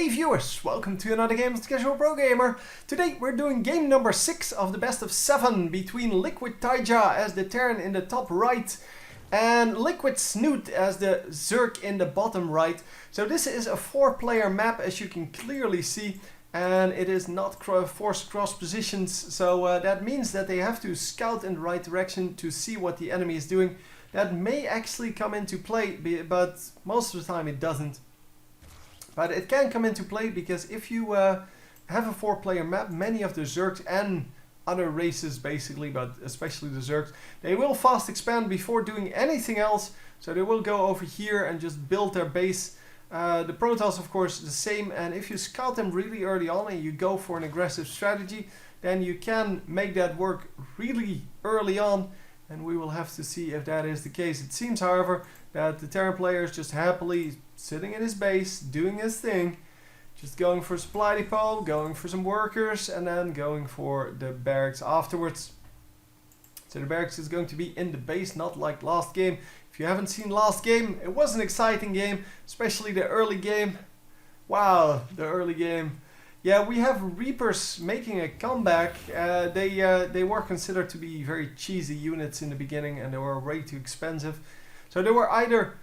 Hey viewers, welcome to another game of Casual Pro Gamer. Today we're doing game number 6 of the best of 7 between Liquid Taeja as the Terran in the top right and Liquid Snute as the Zerg in the bottom right. So this is a 4-player map, as you can clearly see, and it is not forced cross positions, so that means that they have to scout in the right direction to see what the enemy is doing. That may actually come into play, but most of the time it doesn't. But it can come into play because if you have a 4-player map, many of the Zergs and other races basically, but especially the Zergs, they will fast expand before doing anything else. So they will go over here and just build their base. The Protoss, of course, the same. And if you scout them really early on and you go for an aggressive strategy, then you can make that work really early on. And we will have to see if that is the case. It seems, however, that the Terran player is just happily sitting in his base, doing his thing, just going for supply depot, going for some workers, and then going for the barracks afterwards. So the barracks is going to be in the base, not like last game. If you haven't seen last game, it was an exciting game, especially the early game. Wow, the early game. Yeah, we have Reapers making a comeback. They were considered to be very cheesy units in the beginning, and they were way too expensive. So they were either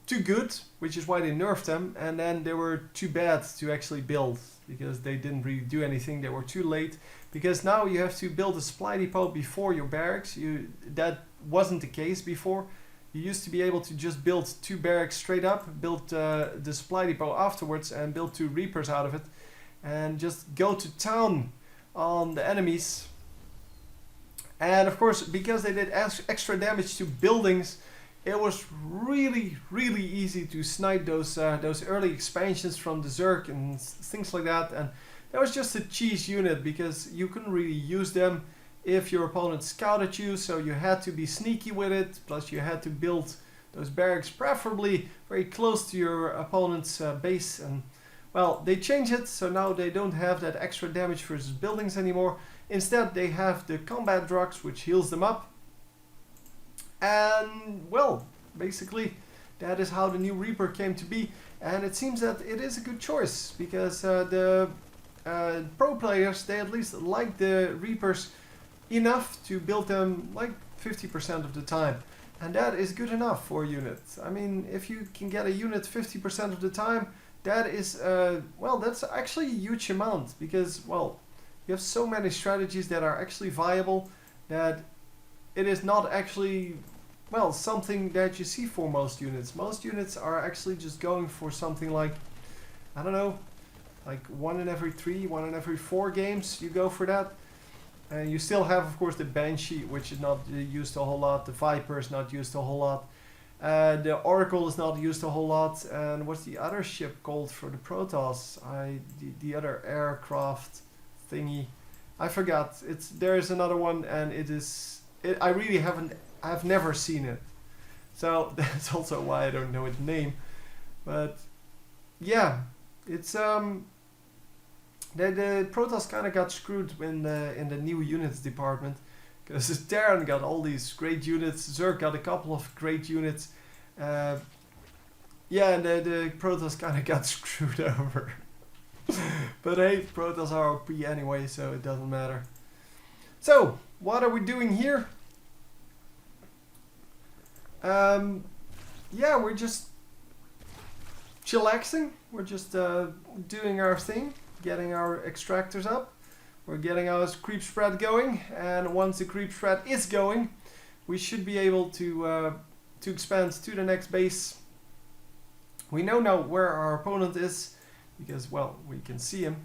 too good, which is why they nerfed them, and then they were too bad to actually build because they didn't really do anything. They were too late because now you have to build a supply depot before your barracks. That wasn't the case before. You used to be able to just build 2 barracks straight up, build the supply depot afterwards, and build 2 Reapers out of it, and just go to town on the enemies. And of course, because they did extra damage to buildings, it was really easy to snipe those early expansions from the Zerg and things like that. And that was just a cheese unit because you couldn't really use them if your opponent scouted you, so you had to be sneaky with it. Plus you had to build those barracks preferably very close to your opponent's base. And well, they changed it, so now they don't have that extra damage versus buildings anymore. Instead, they have the combat drugs, which heals them up. And, well, basically, that is how the new Reaper came to be. And it seems that it is a good choice, because the pro players, they at least like the Reapers enough to build them like 50% of the time. And that is good enough for a unit. I mean, if you can get a unit 50% of the time, that is, well, that's actually a huge amount, because, well, you have so many strategies that are actually viable that it is not actually, well, something that you see for most units. Most units are actually just going for something like, I don't know, like 1 in every 3, 1 in every 4 games you go for that. And you still have, of course, the Banshee, which is not used a whole lot. The Viper is not used a whole lot. The Oracle is not used a whole lot. And what's the other ship called for the Protoss? The other aircraft thingy, I forgot. There is another one, and I really I've never seen it, so that's also why I don't know its name. But yeah, it's the Protoss kind of got screwed in the new units department, because the Terran got all these great units, Zerg got a couple of great units. Yeah, and the Protoss kind of got screwed over. But hey, Protoss are OP anyway, so it doesn't matter. So, what are we doing here? Yeah, we're just chillaxing. We're just doing our thing, getting our extractors up. We're getting our creep spread going, and once the creep spread is going, we should be able to expand to the next base. We know now where our opponent is, because, well, we can see him.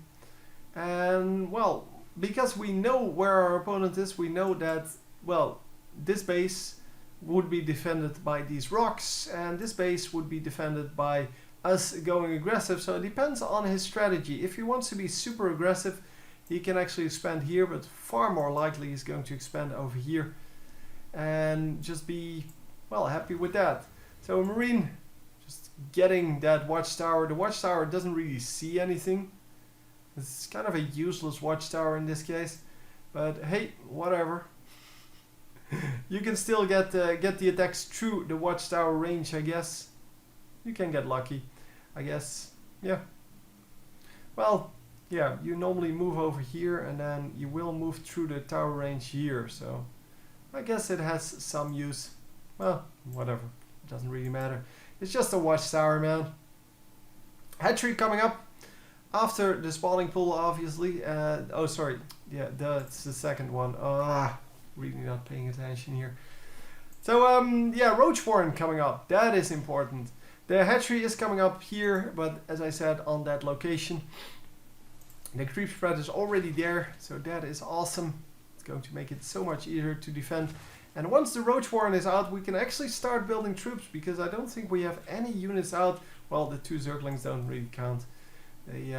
And, well, because we know where our opponent is, we know that, well, this base would be defended by these rocks, and this base would be defended by us going aggressive. So it depends on his strategy. If he wants to be super aggressive, he can actually expand here, but far more likely he's going to expand over here and just be, well, happy with that. So Marine, just getting that watchtower. The watchtower doesn't really see anything. It's kind of a useless watchtower in this case, but hey, whatever. You can still get the attacks through the watchtower range, I guess. You can get lucky, I guess. Yeah, well, yeah, you normally move over here and then you will move through the tower range here. So I guess it has some use. Well, whatever. It doesn't really matter. It's just a watchtower, man. Hatchery coming up after the spawning pool, obviously. Oh, sorry. Yeah, that's the second one. Really not paying attention here. So, yeah, Roach Warren coming up. That is important. The hatchery is coming up here, but as I said, on that location. The creep spread is already there, so that is awesome. It's going to make it so much easier to defend. And once the Roach Warren is out, we can actually start building troops, because I don't think we have any units out. Well, the 2 Zerglings don't really count. They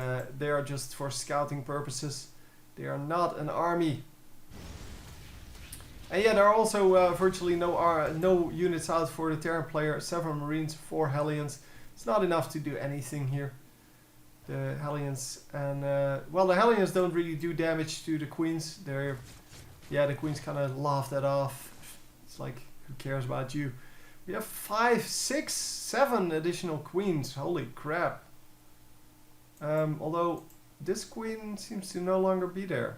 are just for scouting purposes. They are not an army. And yeah, there are also virtually no units out for the Terran player. 7 Marines, 4 Hellions. It's not enough to do anything here. The Hellions and well, the Hellions don't really do damage to the Queens. The Queens kind of laugh that off. It's like, who cares about you? We have 5, 6, 7 additional Queens. Holy crap! Although this Queen seems to no longer be there.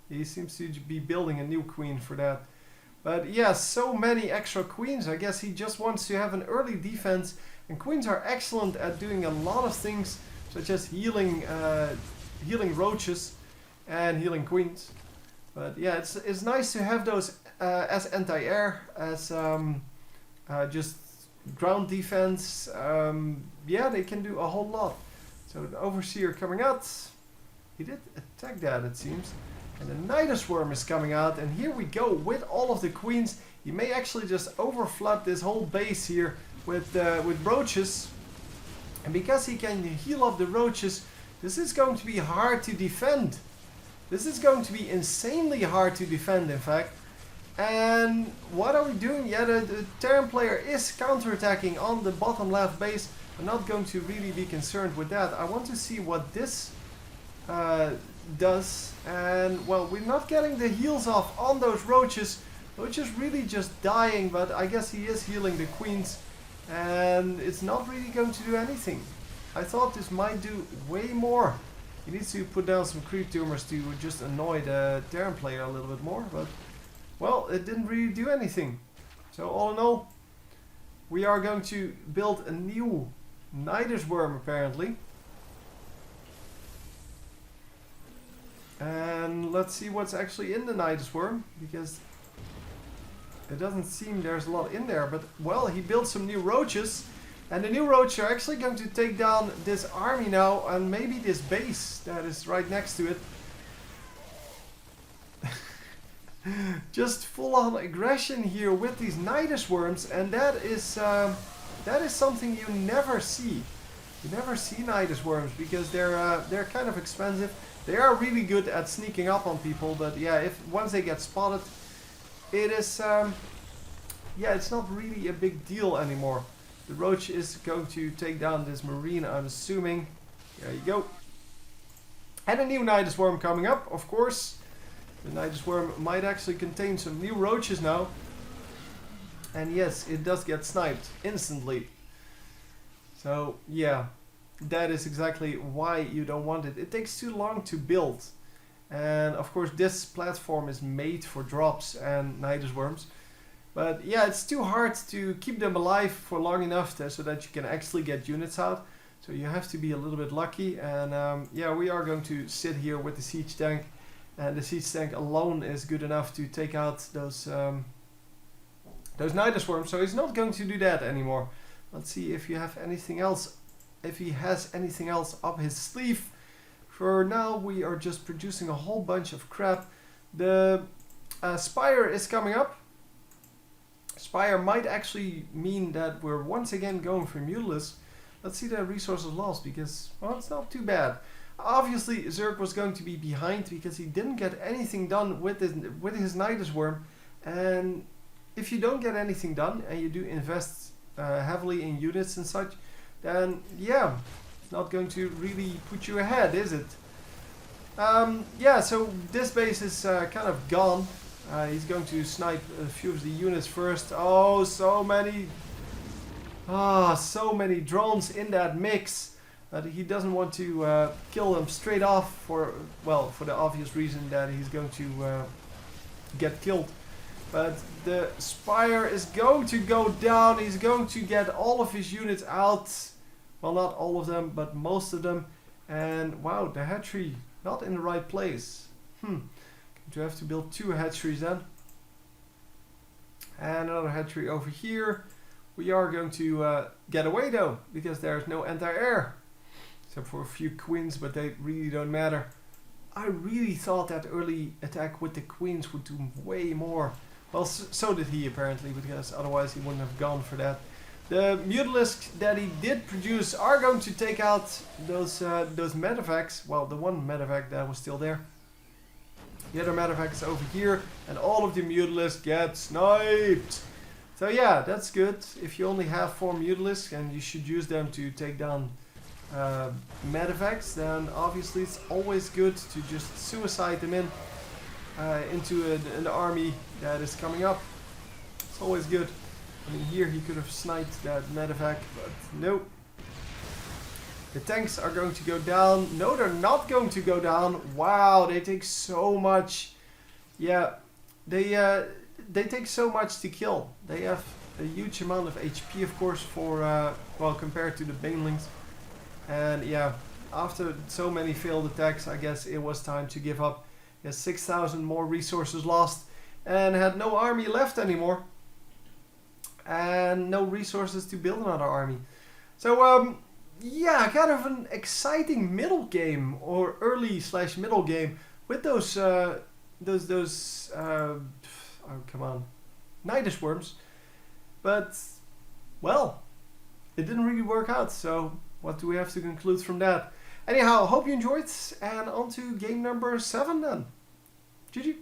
He seems to be building a new Queen for that. But yeah, so many extra Queens. I guess he just wants to have an early defense. And Queens are excellent at doing a lot of things, such as healing roaches and healing Queens. But yeah, it's nice to have those as anti-air, as just ground defense. Yeah, they can do a whole lot. So the Overseer coming out. He did attack that, it seems. And the Nidus Worm is coming out, and here we go with all of the Queens. He may actually just overflood this whole base here with roaches. And because he can heal up the roaches, this is going to be hard to defend. This is going to be insanely hard to defend, in fact. And what are we doing? Yeah, the Terran player is counterattacking on the bottom left base. I'm not going to really be concerned with that. I want to see what this does. And well, we're not getting the heals off on those roaches. Roaches really just dying, but I guess he is healing the Queens. And it's not really going to do anything. I thought this might do way more. He needs to put down some creep tumors to just annoy the Terran player a little bit more, but well, it didn't really do anything. So all in all, we are going to build a new Nidus Worm apparently. And let's see what's actually in the Nidus Worm, because it doesn't seem there's a lot in there. But well, he built some new roaches, and the new roaches are actually going to take down this army now, and maybe this base that is right next to it. Just full-on aggression here with these Nidus Worms, and that is something you never see. You never see Nidus Worms because they're kind of expensive. They are really good at sneaking up on people, but yeah, once they get spotted, it is yeah, it's not really a big deal anymore. The roach is going to take down this marine, I'm assuming. There you go. And a new Nidus Worm coming up, of course. The Nidus Worm might actually contain some new roaches now. And yes, it does get sniped instantly. So yeah, that is exactly why you don't want it. It takes too long to build. And of course this platform is made for drops and Nidus Worms. But yeah, it's too hard to keep them alive for long enough so that you can actually get units out. So you have to be a little bit lucky. And yeah, we are going to sit here with the siege tank. And the siege tank alone is good enough to take out those Nidus Worms. So he's not going to do that anymore. Let's see if you have anything else. If he has anything else up his sleeve. For now, we are just producing a whole bunch of crap. The Spire is coming up. Spire might actually mean that we're once again going for Mutalisk. Let's see the resources lost, because, well, it's not too bad. Obviously, Zerg was going to be behind because he didn't get anything done with his Nidus Worm. And if you don't get anything done, and you do invest heavily in units and such, then yeah, it's not going to really put you ahead, is it? Yeah, so this base is kind of gone. He's going to snipe a few of the units first. Oh, so many drones in that mix. But he doesn't want to kill them straight off for the obvious reason that he's going to get killed. But the Spire is going to go down. He's going to get all of his units out. Well, not all of them, but most of them. And wow, the hatchery not in the right place. Going to have to build 2 hatcheries then. And another hatchery over here. We are going to get away though, because there's no anti-air. Except for a few queens, but they really don't matter. I really thought that early attack with the queens would do way more. Well, so did he apparently, because otherwise he wouldn't have gone for that. The Mutalisks that he did produce are going to take out those medevacs. Well, the one medevac that was still there. The other medevac is over here, and all of the Mutalisks get sniped. So yeah, that's good. If you only have 4 Mutalisks and you should use them to take down medevacs, then obviously it's always good to just suicide them into an army that is coming up. It's always good. I mean, here he could have sniped that medevac, but nope. The tanks are going to go down. No, they're not going to go down. Wow, they take so much. Yeah, they take so much to kill. They have a huge amount of HP, of course, for well, compared to the banelings. And yeah, after so many failed attacks, I guess it was time to give up. He has 6,000 more resources lost and had no army left anymore. And no resources to build another army. So yeah, kind of an exciting middle game, or early/middle game, with those oh come on, Nidus worms. But well, it didn't really work out. So what do we have to conclude from that? Anyhow, hope you enjoyed, and on to game number 7 then. GG.